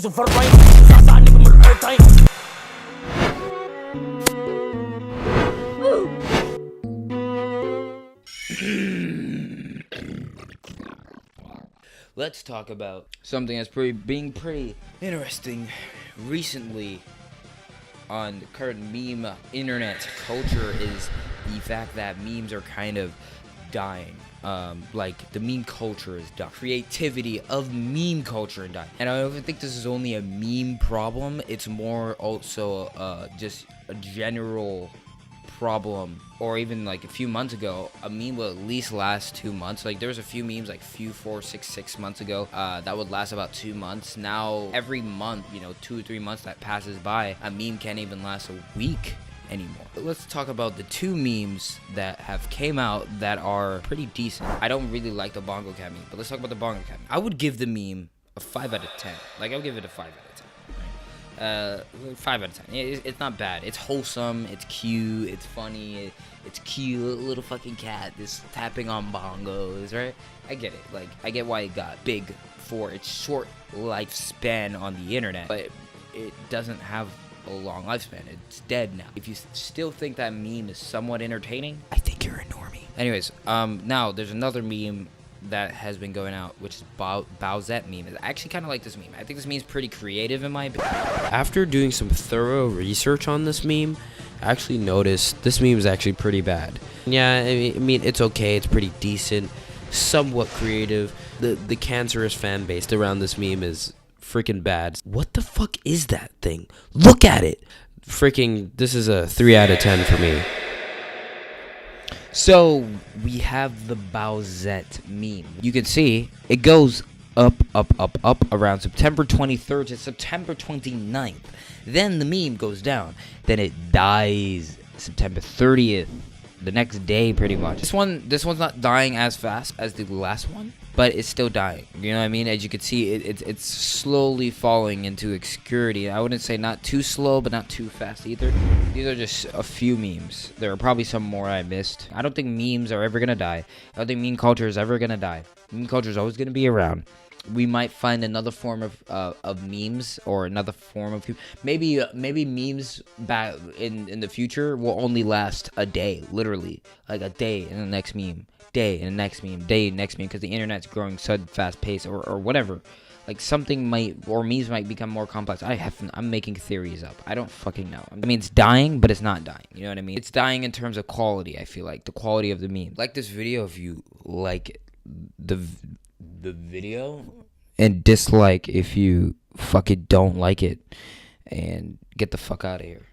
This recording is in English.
Let's talk about something that's being pretty interesting recently on the current meme internet culture is the fact that memes are kind of dying. Like the meme culture is dying. Creativity of meme culture is dying. And I don't even think this is only a meme problem. It's more also just a general problem. Or even like a few months ago, a meme will at least last 2 months. Like there was a few memes like 6 months ago that would last about 2 months. Now every month, 2 or 3 months that passes by, a meme can't even last a week anymore. Let's talk about the 2 memes that have came out that are pretty decent. I don't really like the Bongo Cat meme, but let's talk about the Bongo Cat meme. I would give the meme a 5 out of 10. Like I would give it a 5 out of 10. 5 out of 10. It's not bad. It's wholesome. It's cute. It's funny. It's cute. Little fucking cat just tapping on bongos, right? I get it. Like I get why it got big for its short lifespan on the internet, but it doesn't have a long lifespan. It's dead now. If you still think that meme is somewhat entertaining, I think you're a normie. Anyways, now there's another meme that has been going out, which is Bowsette meme. I actually kind of like this meme. I think this meme is pretty creative in my opinion. After doing some thorough research on this meme, I actually noticed this meme is actually pretty bad. Yeah, I mean it's okay. It's pretty decent, somewhat creative. The cancerous fan base around this meme is freaking bad. What the fuck is that thing? Look at it. Freaking, this is a 3 out of 10 for me. So we have the Bowsette meme. You can see it goes up around September 23rd to September 29th. Then the meme goes down. Then it dies September 30th. The next day, pretty much. This one's not dying as fast as the last one, but it's still dying. You know what I mean? As you can see, it's slowly falling into obscurity. I wouldn't say not too slow, but not too fast either. These are just a few memes. There are probably some more I missed. I don't think memes are ever gonna die. I don't think meme culture is ever gonna die. Meme culture is always gonna be around. We might find another form of memes or another form of maybe memes back in the future will only last a day, literally like a day in the next meme, day in the next meme, day in the next meme, because the internet's growing such fast pace or whatever. Like something might, or memes might become more complex. I'm making theories up. I don't fucking know. I mean, it's dying, but it's not dying. You know what I mean? It's dying in terms of quality. I feel like the quality of the meme. Like this video if you like it. The video, and dislike if you fucking don't like it, and get the fuck out of here.